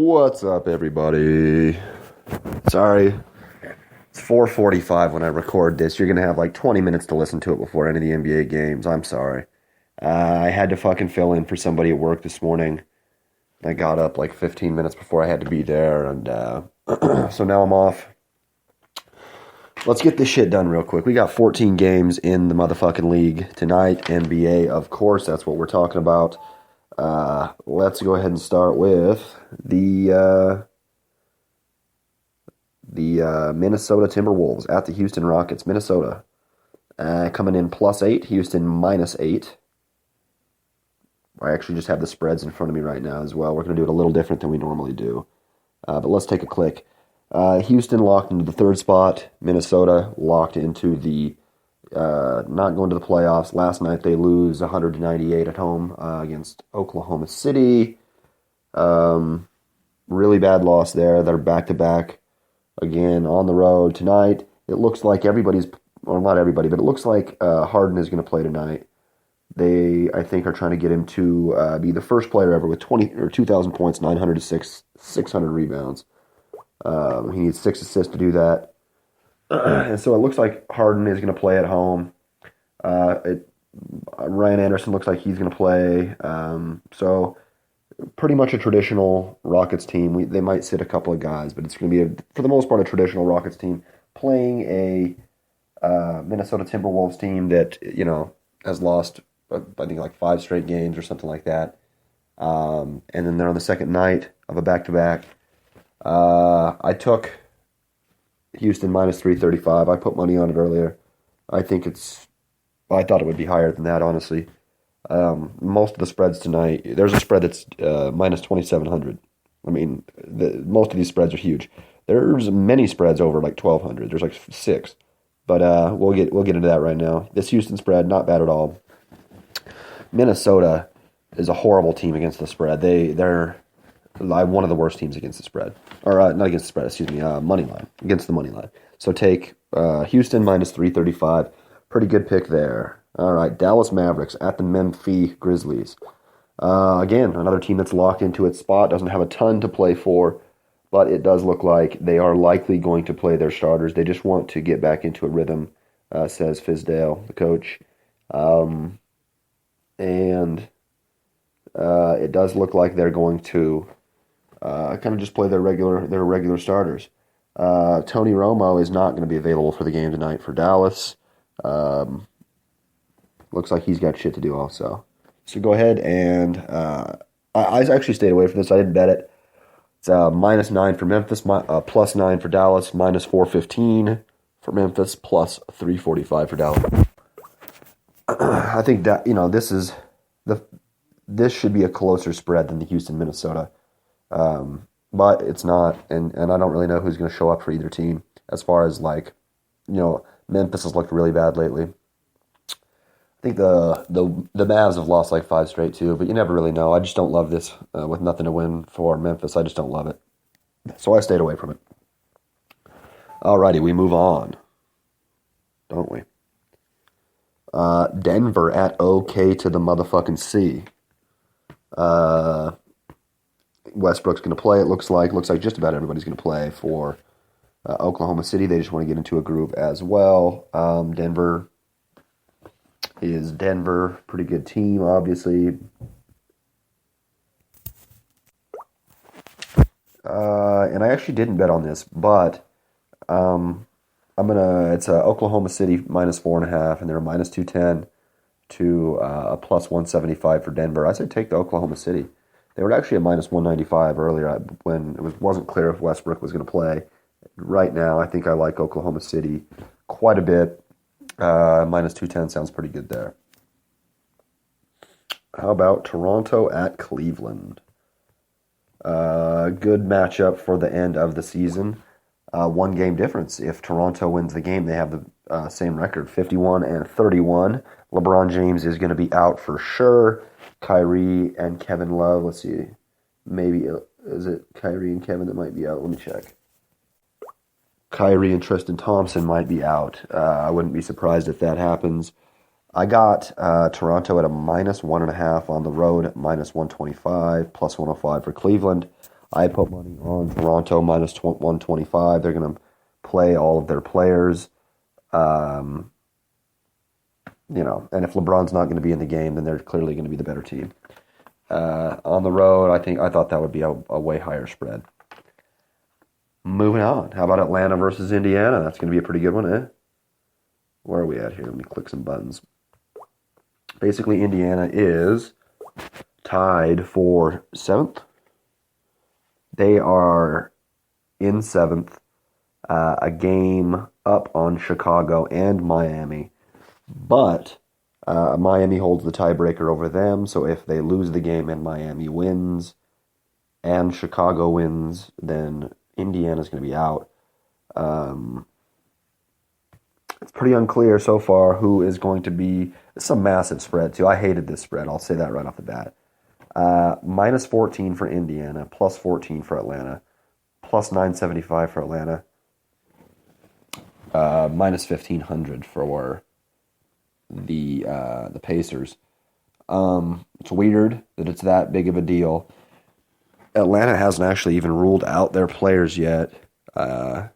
What's up, everybody? Sorry, it's 4:45 when I record this. You're gonna have like 20 minutes to listen to it before any of the NBA games. I'm sorry. I had to fucking fill in for somebody at work this morning. I got up like 15 minutes before I had to be there, and so now I'm off. Let's get this shit done real quick. We got 14 games in the motherfucking league tonight. NBA, of course, that's what we're talking about. Let's go ahead and start with the Minnesota Timberwolves at the Houston Rockets. Minnesota coming in +8, Houston -8. I actually just have the spreads in front of me right now as well. We're going to do it a little different than we normally do. But let's take a click. Houston locked into the third spot. Minnesota locked into the not going to the playoffs. Last night they lose 198 at home against Oklahoma City. Really bad loss there. They're back-to-back again on the road tonight. It looks like not everybody, but it looks like Harden is going to play tonight. They, I think, are trying to get him to be the first player ever with 2,000 points, 600 rebounds. He needs 6 assists to do that. And so it looks like Harden is going to play at home. Ryan Anderson looks like he's going to play. So pretty much a traditional Rockets team. They might sit a couple of guys, but it's going to be, for the most part, a traditional Rockets team playing a Minnesota Timberwolves team that, has lost, I think, like 5 straight games or something like that. And then they're on the second night of a back-to-back. I took Houston -335. I put money on it earlier. I thought it would be higher than that, honestly. Most of the spreads tonight, there's a spread that's -2,700. I mean, most of these spreads are huge. There's many spreads over like 1,200. There's like 6. But we'll get into that right now. This Houston spread, not bad at all. Minnesota is a horrible team against the spread. They're one of the worst teams against the spread. Or not against the spread, excuse me, money line. Against the money line. So take Houston -335. Pretty good pick there. All right, Dallas Mavericks at the Memphis Grizzlies. Again, another team that's locked into its spot, doesn't have a ton to play for, but it does look like they are likely going to play their starters. They just want to get back into a rhythm, says Fizdale, the coach. And it does look like they're going to kind of just play their regular starters. Tony Romo is not going to be available for the game tonight for Dallas. Looks like he's got shit to do also. So go ahead and I actually stayed away from this. I didn't bet it. It's -9 for Memphis, +9 for Dallas, -415 for Memphis, +345 for Dallas. I think that this should be a closer spread than the Houston Minnesota. But it's not, and I don't really know who's going to show up for either team. As far as Memphis has looked really bad lately. I think the Mavs have lost like 5 straight too, but you never really know. I just don't love this with nothing to win for Memphis. I just don't love it, so I stayed away from it. Alrighty, we move on, don't we? Denver at OK to the motherfucking C. Westbrook's going to play, it looks like. Looks like just about everybody's going to play for Oklahoma City. They just want to get into a groove as well. Denver is Denver. Pretty good team, obviously. And I actually didn't bet on this, but it's Oklahoma City -4.5, and they're -210 to a +175 for Denver. I said take the Oklahoma City. They were actually a -195 earlier when it wasn't clear if Westbrook was going to play. Right now, I think I like Oklahoma City quite a bit. -210 sounds pretty good there. How about Toronto at Cleveland? Good matchup for the end of the season. 1 game difference. If Toronto wins the game, they have the same record, 51-31. LeBron James is going to be out for sure. Kyrie and Kevin Love. Let's see. Maybe, is it Kyrie and Kevin that might be out? Let me check. Kyrie and Tristan Thompson might be out. I wouldn't be surprised if that happens. I got Toronto at a -1.5 on the road, -125, +105 for Cleveland. I put money on Toronto minus 125. They're going to play all of their players. Um, and if LeBron's not going to be in the game, then they're clearly going to be the better team. On the road, I thought that would be a way higher spread. Moving on. How about Atlanta versus Indiana? That's going to be a pretty good one, eh? Where are we at here? Let me click some buttons. Basically, Indiana is tied for 7th. They are in 7th, a game up on Chicago and Miami. But Miami holds the tiebreaker over them, so if they lose the game and Miami wins and Chicago wins, then Indiana's going to be out. It's pretty unclear so far who is going to be. It's a massive spread, too. I hated this spread. I'll say that right off the bat. Minus 14 for Indiana, plus 14 for Atlanta, plus 975 for Atlanta, minus 1,500 for the Pacers. It's weird that it's that big of a deal. Atlanta hasn't actually even ruled out their players yet. And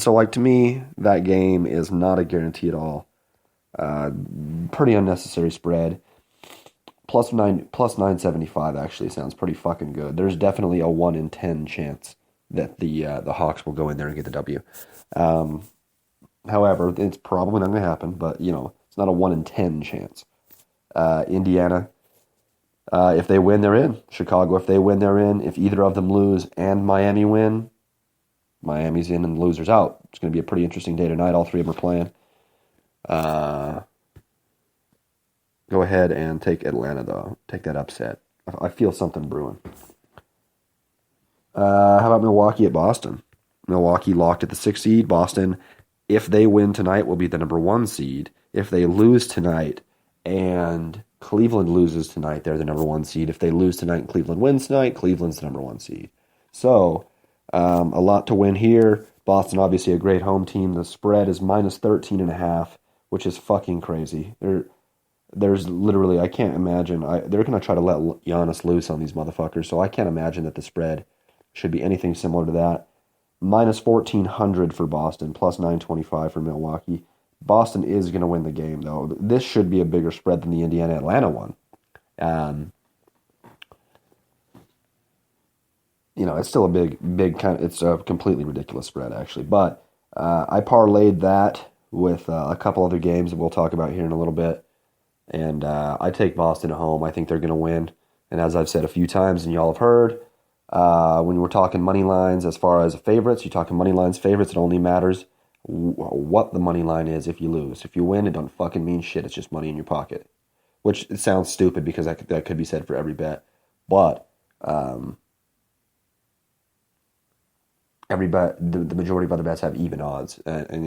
so, to me, that game is not a guarantee at all. Pretty unnecessary spread. Plus 975 actually sounds pretty fucking good. There's definitely a 1 in 10 chance that the Hawks will go in there and get the W. However, it's probably not going to happen, but, it's not a 1 in 10 chance. Indiana, if they win, they're in. Chicago, if they win, they're in. If either of them lose and Miami win, Miami's in and the loser's out. It's going to be a pretty interesting day tonight. All three of them are playing. Go ahead and take Atlanta, though. Take that upset. I feel something brewing. How about Milwaukee at Boston? Milwaukee locked at the 6th seed. Boston, if they win tonight, will be the number 1 seed. If they lose tonight and Cleveland loses tonight, they're the number 1 seed. If they lose tonight and Cleveland wins tonight, Cleveland's the number 1 seed. So, a lot to win here. Boston, obviously a great home team. The spread is minus 13.5, which is fucking crazy. There's literally, I can't imagine. They're going to try to let Giannis loose on these motherfuckers, so I can't imagine that the spread should be anything similar to that. Minus 1,400 for Boston, plus 925 for Milwaukee. Boston is going to win the game, though. This should be a bigger spread than the Indiana-Atlanta one. It's still a big kind of, it's a completely ridiculous spread, actually. But I parlayed that with a couple other games that we'll talk about here in a little bit. And I take Boston at home. I think they're going to win. And as I've said a few times, and y'all have heard, when we're talking money lines as far as favorites, you're talking money lines, favorites, it only matters what the money line is if you lose. If you win, it don't fucking mean shit. It's just money in your pocket. Which it sounds stupid because that could be said for every bet. But every bet, the majority of other bets have even odds. And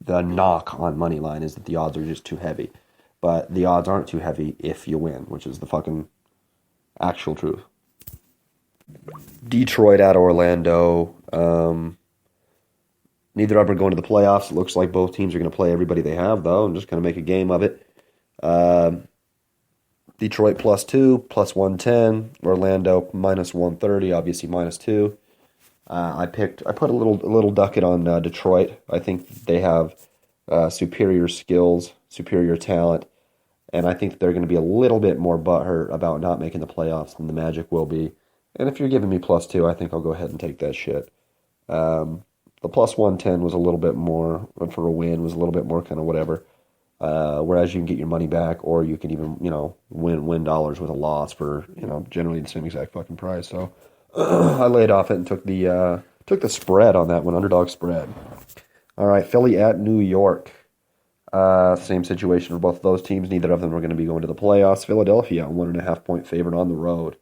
the knock on money line is that the odds are just too heavy. But the odds aren't too heavy if you win, which is the fucking actual truth. Detroit at Orlando. Neither of them are going to the playoffs. It looks like both teams are going to play everybody they have, though, and just kind of make a game of it. Detroit plus 2, plus 110. Orlando minus 130, obviously minus 2. I put a little ducat on Detroit. I think they have superior skills, superior talent, and I think that they're going to be a little bit more butthurt about not making the playoffs than the Magic will be. And if you're giving me plus 2, I think I'll go ahead and take that shit. The plus 110 was a little bit more, for a win, was a little bit more kind of whatever. Whereas you can get your money back, or you can even, win dollars with a loss for, generally the same exact fucking price. So I laid off it and took the spread on that one, underdog spread. All right, Philly at New York. Same situation for both of those teams. Neither of them are going to be going to the playoffs. Philadelphia, 1.5 point favorite on the road.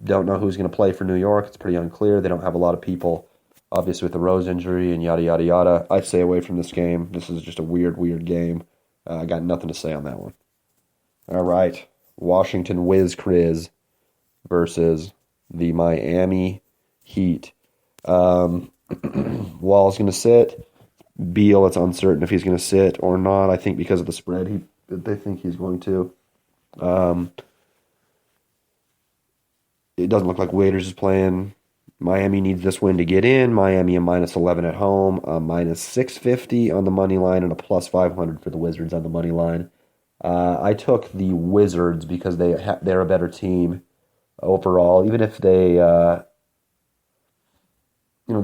Don't know who's going to play for New York. It's pretty unclear. They don't have a lot of people, obviously with the Rose injury and yada, yada, yada. I'd stay away from this game. This is just a weird game. I got nothing to say on that one. All right, Washington Wiz Criz versus the Miami Heat. Wall's going to sit. Beal, it's uncertain if he's going to sit or not. I think because of the spread, they think he's going to. it doesn't look like Waiters is playing. Miami needs this win to get in. Miami a -11 at home, a -650 on the money line, and a +500 for the Wizards on the money line. I took the Wizards because they're a better team overall, even if they're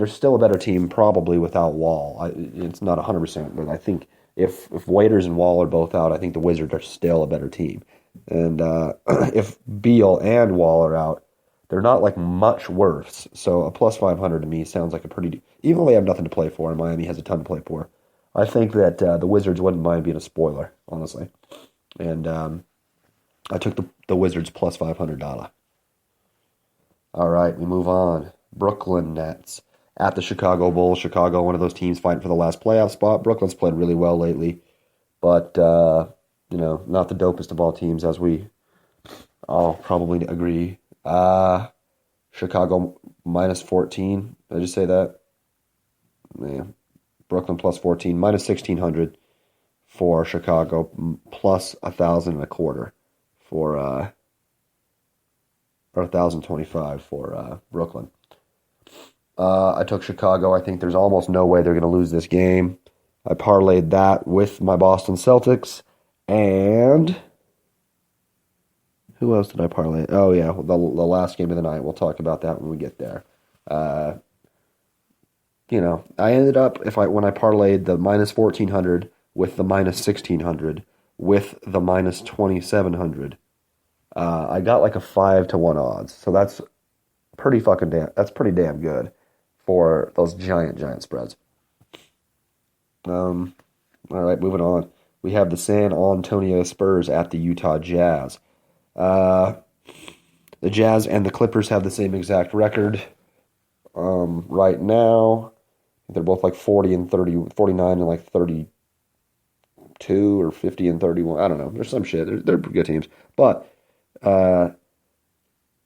still a better team probably without Wall. It's not 100%, but I think if Waiters and Wall are both out, I think the Wizards are still a better team. And if Beal and Wall are out, they're not like much worse. So a +500 to me sounds like a pretty, even though they have nothing to play for and Miami has a ton to play for. I think that the Wizards wouldn't mind being a spoiler, honestly. And I took the Wizards +500. All right, we move on. Brooklyn Nets at the Chicago Bulls. Chicago, one of those teams fighting for the last playoff spot. Brooklyn's played really well lately, but not the dopest of all teams, as we all probably agree. Chicago -14. Did I just say that? Yeah. Brooklyn +14, -1,600 for Chicago, plus 1,025 for or 1,025 for Brooklyn. I took Chicago. I think there's almost no way they're going to lose this game. I parlayed that with my Boston Celtics. And who else did I parlay? Oh, yeah, the last game of the night. We'll talk about that when we get there. I ended up, when I parlayed the -1,400 with the -1,600 with the -2,700, I got like a 5-to-1 odds. So that's pretty damn good for those giant spreads. All right, moving on. We have the San Antonio Spurs at the Utah Jazz. The Jazz and the Clippers have the same exact record right now. They're both like 40 and 30, 49 and like 32 or 50 and 31. I don't know. There's some shit. They're good teams. But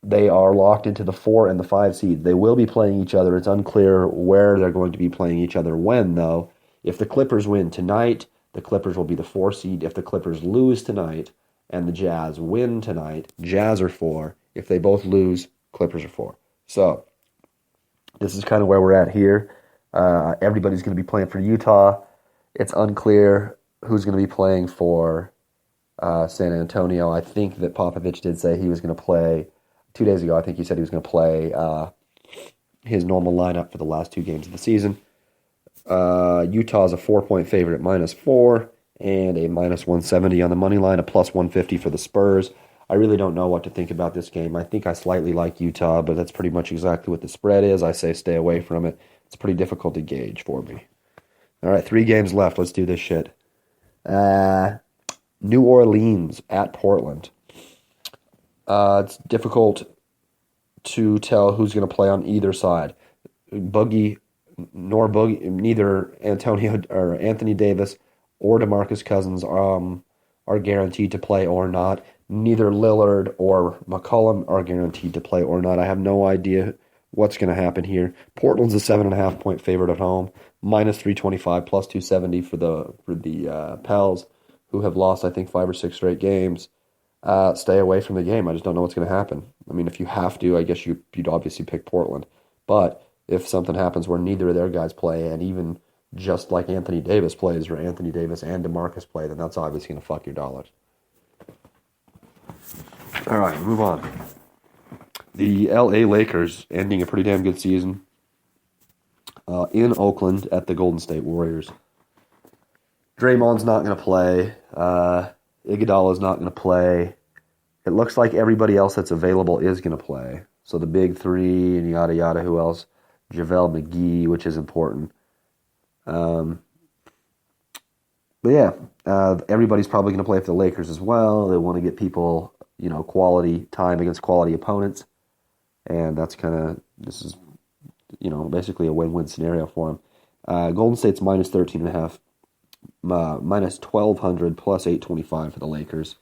they are locked into the 4 and the 5 seeds. They will be playing each other. It's unclear where they're going to be playing each other when, though. If the Clippers win tonight, the Clippers will be the 4 seed. If the Clippers lose tonight and the Jazz win tonight, Jazz are 4. If they both lose, Clippers are 4. So this is kind of where we're at here. Everybody's going to be playing for Utah. It's unclear who's going to be playing for San Antonio. I think that Popovich did say he was going to play 2 days ago. I think he said he was going to play his normal lineup for the last 2 games of the season. Utah's a 4-point favorite at -4 and a -170 on the money line, a +150 for the Spurs. I really don't know what to think about this game. I think I slightly like Utah, but that's pretty much exactly what the spread is. I say stay away from it. It's pretty difficult to gauge for me. All right, 3 games left. Let's do this shit. New Orleans at Portland. It's difficult to tell who's going to play on either side. Neither Anthony Davis or DeMarcus Cousins are guaranteed to play or not. Neither Lillard or McCollum are guaranteed to play or not. I have no idea what's going to happen here. Portland's a 7.5-point favorite at home, -325, +270 for the Pels, who have lost I think 5 or 6 straight games. Stay away from the game. I just don't know what's going to happen. I mean, if you have to, I guess you'd obviously pick Portland. But if something happens where neither of their guys play, and even just like Anthony Davis plays, or Anthony Davis and DeMarcus play, then that's obviously going to fuck your dollars. All right, move on. The LA Lakers ending a pretty damn good season in Oakland at the Golden State Warriors. Draymond's not going to play. Iguodala's not going to play. It looks like everybody else that's available is going to play. So the big 3 and yada yada. Who else? JaVale McGee, which is important. But yeah, everybody's probably going to play for the Lakers as well. They want to get people, quality time against quality opponents. And this is, basically a win-win scenario for them. Golden State's -13.5, -1,200, +825 for the Lakers.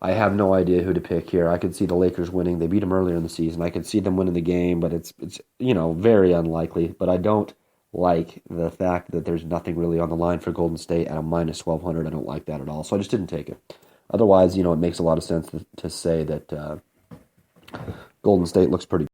I have no idea who to pick here. I could see the Lakers winning. They beat them earlier in the season. I could see them winning the game, but it's very unlikely. But I don't like the fact that there's nothing really on the line for Golden State at a -1,200. I don't like that at all. So I just didn't take it. Otherwise, it makes a lot of sense to say that Golden State looks pretty